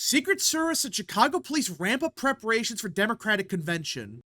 Secret Service and Chicago police ramp up preparations for Democratic convention.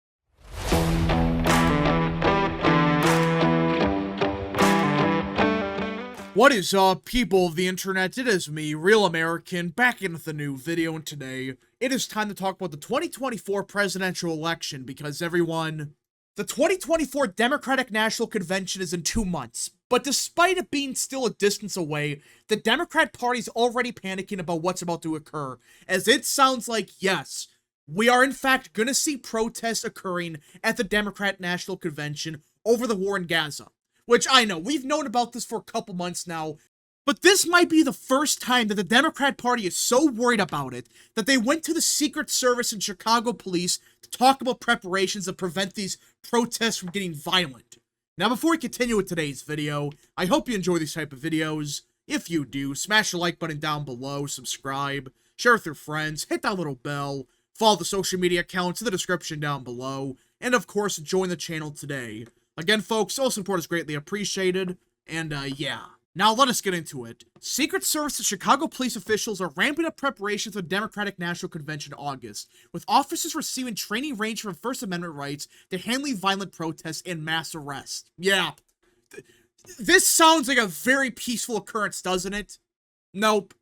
What is up, people of the internet? It is me, Real American, back in with a new video, and today, it is time to talk about the 2024 presidential election, because everyone, the 2024 Democratic National Convention is in 2 months, but despite it being still a distance away, the Democrat Party's already panicking about what's about to occur, as it sounds like, yes, we are in fact gonna see protests occurring at the Democrat National Convention over the war in Gaza. Which I know, we've known about this for a couple months now, but this might be the first time that the Democrat Party is so worried about it that they went to the Secret Service and Chicago police to talk about preparations to prevent these protests from getting violent. Now, before we continue with today's video, I hope you enjoy these type of videos. If you do, smash the like button down below, subscribe, share with your friends, hit that little bell, follow the social media accounts in the description down below, and of course, join the channel today. Again, folks, all support is greatly appreciated, and yeah. Now let us get into it. Secret Service and Chicago police officials are ramping up preparations for the Democratic National Convention in August, with officers receiving training ranging from First Amendment rights to handling violent protests and mass arrests. Yeah. This sounds like a very peaceful occurrence, doesn't it? Nope.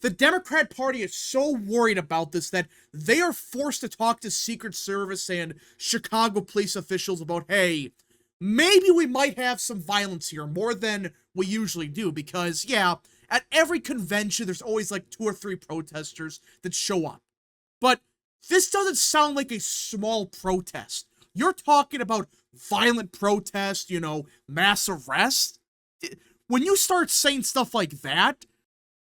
The Democrat Party is so worried about this that they are forced to talk to Secret Service and Chicago police officials about, hey, maybe we might have some violence here, more than we usually do, because, yeah, at every convention, there's always like 2 or 3 protesters that show up. But this doesn't sound like a small protest. You're talking about violent protest, you know, mass arrest. When you start saying stuff like that,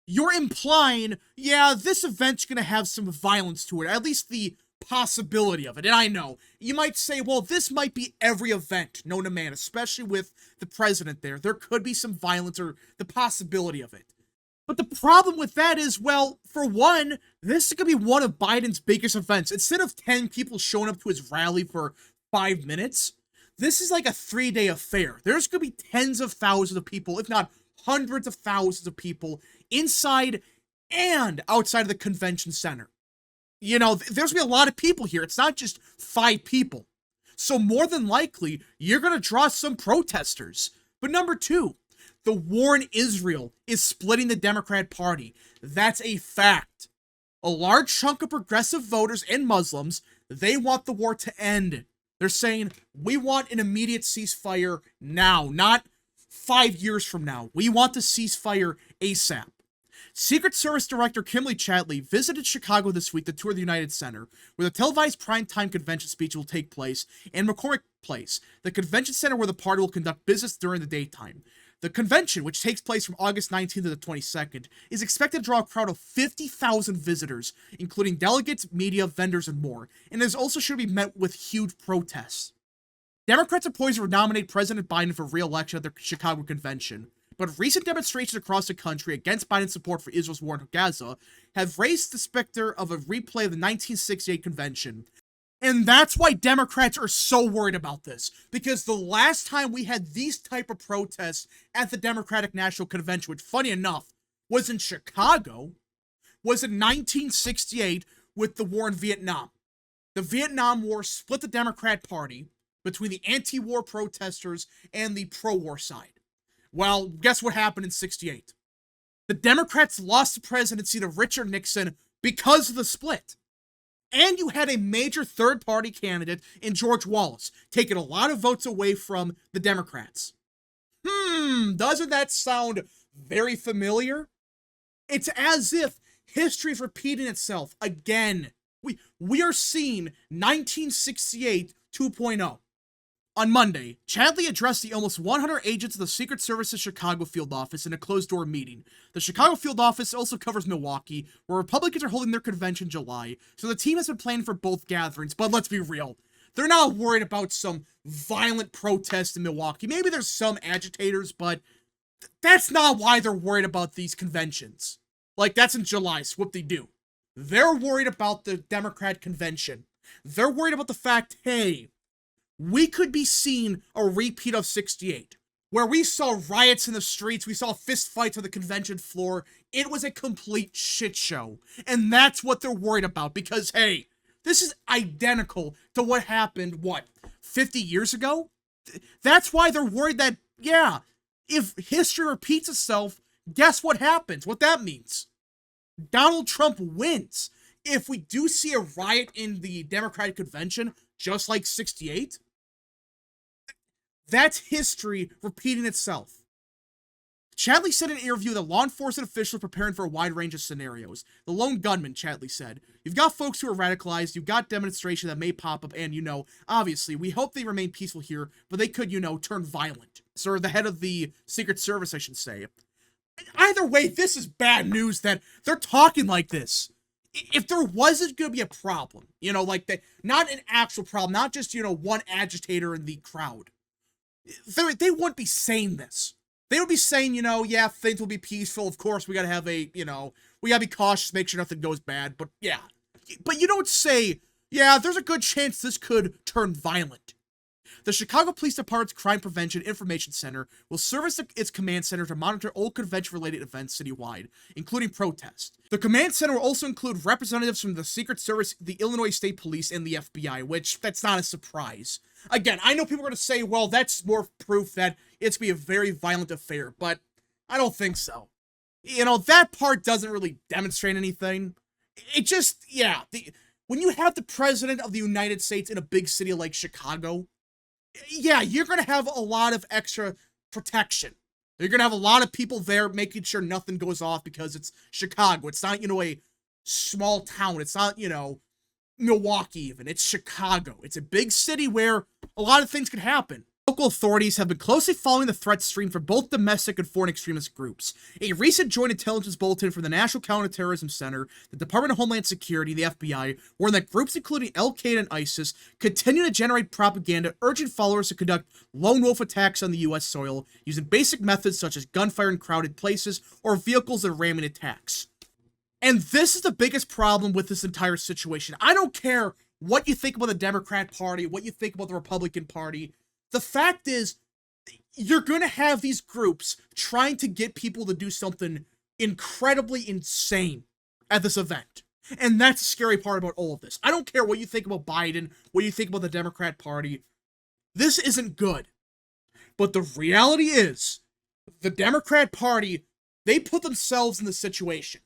you're implying, yeah, this event's gonna have some violence to it, at least the possibility of it. And I know, you might say, well, this might be every event known to man, especially with the president there. There could be some violence or the possibility of it. But the problem with that is, well, for one, this is going to be one of Biden's biggest events. Instead of 10 people showing up to his rally for 5 minutes, this is like a 3-day affair. There's going to be tens of thousands of people, if not hundreds of thousands of people, inside and outside of the convention center. You know, there's gonna be a lot of people here. It's not just 5 people. So more than likely, you're gonna draw some protesters. But number 2, the war in Israel is splitting the Democrat Party. That's a fact. A large chunk of progressive voters and Muslims, they want the war to end. They're saying, we want an immediate ceasefire now, not 5 years from now. We want the ceasefire ASAP. Secret Service Director Kimberly Chatlee visited Chicago this week to tour the United Center, where the televised primetime convention speech will take place, and McCormick Place, the convention center where the party will conduct business during the daytime. The convention, which takes place from August 19th to the 22nd, is expected to draw a crowd of 50,000 visitors, including delegates, media, vendors, and more, and is also sure to be met with huge protests. Democrats are poised to nominate President Biden for re-election at the Chicago convention. But recent demonstrations across the country against Biden's support for Israel's war in Gaza have raised the specter of a replay of the 1968 convention. And that's why Democrats are so worried about this. Because the last time we had these type of protests at the Democratic National Convention, which, funny enough, was in Chicago, was in 1968 with the war in Vietnam. The Vietnam War split the Democrat Party between the anti-war protesters and the pro-war side. Well, guess what happened in 68? The Democrats lost the presidency to Richard Nixon because of the split. And you had a major third-party candidate in George Wallace, taking a lot of votes away from the Democrats. Doesn't that sound very familiar? It's as if history is repeating itself again. We are seeing 1968 2.0. On Monday, Chatlee addressed the almost 100 agents of the Secret Service's Chicago field office in a closed-door meeting. The Chicago field office also covers Milwaukee, where Republicans are holding their convention in July, so the team has been planning for both gatherings. But let's be real, they're not worried about some violent protest in Milwaukee. Maybe there's some agitators, but that's not why they're worried about these conventions. Like, that's in July, so whoop-de-doo. They're worried about the Democrat convention. They're worried about the fact, hey, we could be seeing a repeat of 68. where we saw riots in the streets, we saw fist fights on the convention floor. It was a complete shit show. And that's what they're worried about because, hey, this is identical to what happened, 50 years ago? That's why they're worried that, yeah, if history repeats itself, guess what happens? What that means? Donald Trump wins. If we do see a riot in the Democratic convention, just like 68, that's history repeating itself. Chadley said in an interview that law enforcement officials are preparing for a wide range of scenarios. The lone gunman, Chadley said, you've got folks who are radicalized, you've got demonstrations that may pop up, and, obviously, we hope they remain peaceful here, but they could, turn violent. So the head of the Secret Service, I should say. Either way, this is bad news that they're talking like this. If there wasn't going to be a problem, like that, not an actual problem, not just, one agitator in the crowd, they wouldn't be saying this. They would be saying, yeah, things will be peaceful. Of course, we got to have we got to be cautious, make sure nothing goes bad. But yeah, but you don't say, yeah, there's a good chance this could turn violent. The Chicago Police Department's Crime Prevention Information Center will serve as its command center to monitor all convention-related events citywide, including protests. The command center will also include representatives from the Secret Service, the Illinois State Police, and the FBI, which that's not a surprise. Again, I know people are going to say, well, that's more proof that it's going to be a very violent affair, but I don't think so. That part doesn't really demonstrate anything. It just, yeah, when you have the President of the United States in a big city like Chicago, yeah, you're going to have a lot of extra protection. You're going to have a lot of people there making sure nothing goes off because it's Chicago. It's not, a small town. It's not, Milwaukee even. It's Chicago. It's a big city where a lot of things can happen. Local authorities have been closely following the threat stream for both domestic and foreign extremist groups. A recent joint intelligence bulletin from the National Counterterrorism Center, the Department of Homeland Security, the FBI, warned that groups including Al-Qaeda and ISIS continue to generate propaganda urging followers to conduct lone wolf attacks on the U.S. soil using basic methods such as gunfire in crowded places or vehicles that ramming attacks. And this is the biggest problem with this entire situation. I don't care what you think about the Democrat Party, what you think about the Republican Party. The fact is, you're going to have these groups trying to get people to do something incredibly insane at this event. And that's the scary part about all of this. I don't care what you think about Biden, what you think about the Democrat Party. This isn't good. But the reality is, the Democrat Party, they put themselves in the situation.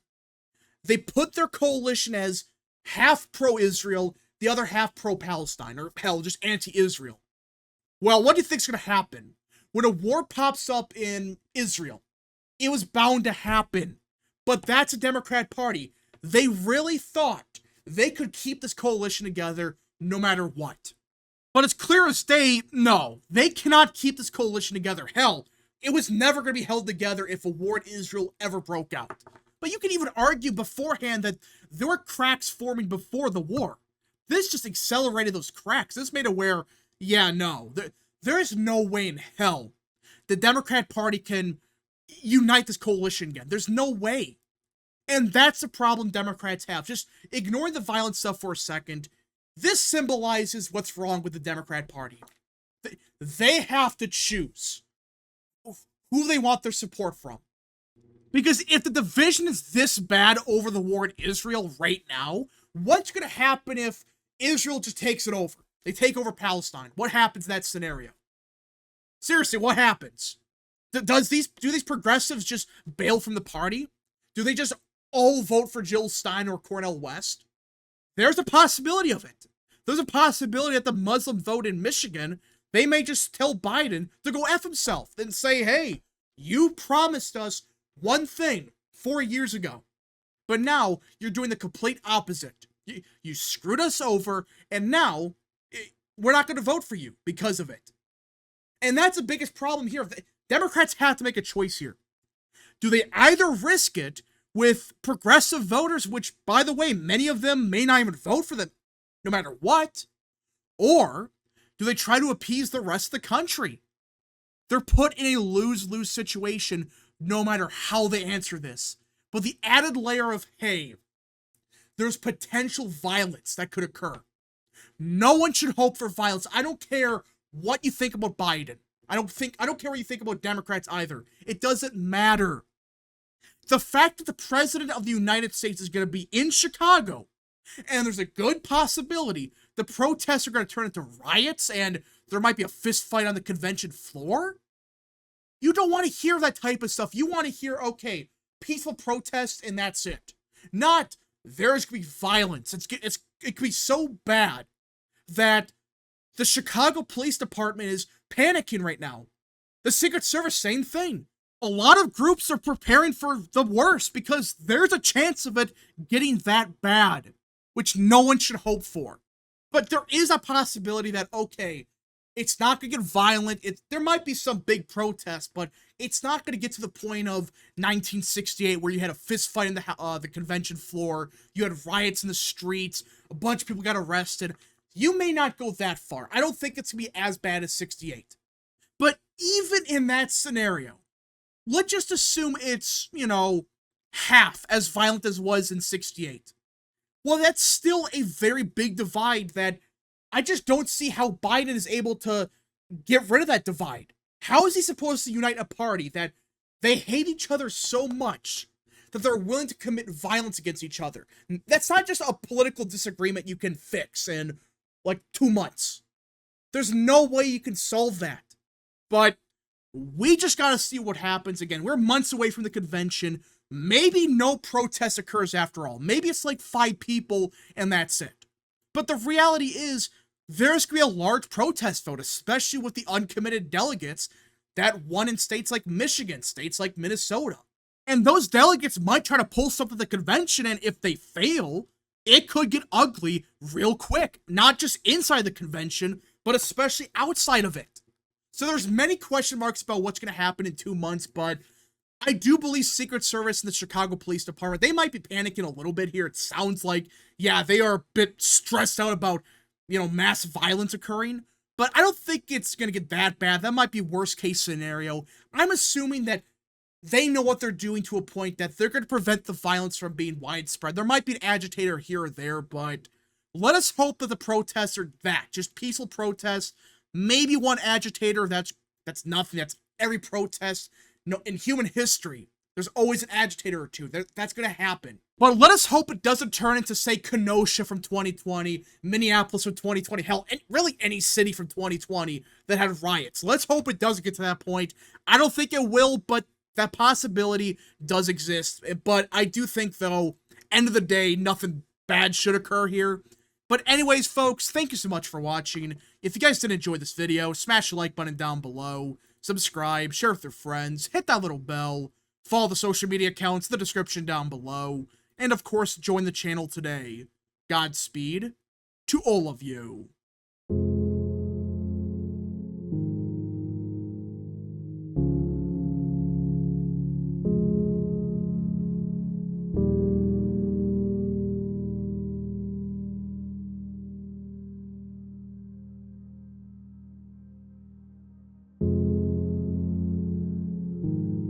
They put their coalition as half pro-Israel, the other half pro-Palestine, or hell, just anti-Israel. Well, what do you think's going to happen? When a war pops up in Israel, it was bound to happen. But that's a Democrat Party. They really thought they could keep this coalition together no matter what. But it's clear as day, no, they cannot keep this coalition together. Hell, it was never going to be held together if a war in Israel ever broke out. But you can even argue beforehand that there were cracks forming before the war. This just accelerated those cracks. This made it where, yeah, no, there is no way in hell the Democrat Party can unite this coalition again. There's no way. And that's the problem Democrats have. Just ignoring the violent stuff for a second, this symbolizes what's wrong with the Democrat Party. They have to choose who they want their support from. Because if the division is this bad over the war in Israel right now, what's going to happen if Israel just takes it over? They take over Palestine. What happens in that scenario? Seriously, what happens? Do these progressives just bail from the party? Do they just all vote for Jill Stein or Cornel West? There's a possibility of it. There's a possibility that the Muslim vote in Michigan, they may just tell Biden to go F himself and say, hey, you promised us one thing 4 years ago, but now you're doing the complete opposite. You screwed us over, and now we're not going to vote for you because of it. And that's the biggest problem here. Democrats have to make a choice here. Do they either risk it with progressive voters, which, by the way, many of them may not even vote for them no matter what, or do they try to appease the rest of the country? They're put in a lose-lose situation no matter how they answer this. But the added layer of, hey, there's potential violence that could occur. No one should hope for violence. I don't care what you think about Biden. I don't care what you think about Democrats either. It doesn't matter. The fact that the president of the United States is going to be in Chicago, and there's a good possibility the protests are going to turn into riots and there might be a fist fight on the convention floor. You don't want to hear that type of stuff. You want to hear, okay, peaceful protests and that's it. Not, there's going to be violence. It could be so bad that the Chicago Police Department is panicking right now. The Secret Service, same thing. A lot of groups are preparing for the worst because there's a chance of it getting that bad, which no one should hope for. But there is a possibility that, okay, it's not going to get violent. There might be some big protests, but it's not going to get to the point of 1968 where you had a fist fight in the convention floor, you had riots in the streets, a bunch of people got arrested. You may not go that far. I don't think it's going to be as bad as 68. But even in that scenario, let's just assume it's, half as violent as it was in 68. Well, that's still a very big divide that I just don't see how Biden is able to get rid of that divide. How is he supposed to unite a party that they hate each other so much that they're willing to commit violence against each other? That's not just a political disagreement you can fix in, 2 months. There's no way you can solve that. But we just gotta see what happens. Again, we're months away from the convention. Maybe no protest occurs after all. Maybe it's 5 people and that's it. But the reality is, there's going to be a large protest vote, especially with the uncommitted delegates that won in states like Michigan, states like Minnesota. And those delegates might try to pull something at the convention, and if they fail, it could get ugly real quick. Not just inside the convention, but especially outside of it. So there's many question marks about what's going to happen in 2 months, but I do believe Secret Service and the Chicago Police Department, they might be panicking a little bit here. It sounds like, yeah, they are a bit stressed out about, mass violence occurring. But I don't think it's going to get that bad. That might be worst case scenario. I'm assuming that they know what they're doing to a point that they're going to prevent the violence from being widespread. There might be an agitator here or there, but let us hope that the protests are just peaceful protests. Maybe one agitator, that's nothing. That's every protest. No, in human history, there's always an agitator or two. That's going to happen. But let us hope it doesn't turn into, say, Kenosha from 2020, Minneapolis from 2020, hell, really any city from 2020 that had riots. Let's hope it doesn't get to that point. I don't think it will, but that possibility does exist. But I do think, though, end of the day, nothing bad should occur here. But anyways, folks, thank you so much for watching. If you guys did enjoy this video, smash the like button down below. Subscribe, share with your friends, hit that little bell, follow the social media accounts in the description down below, and of course, join the channel today. Godspeed to all of you.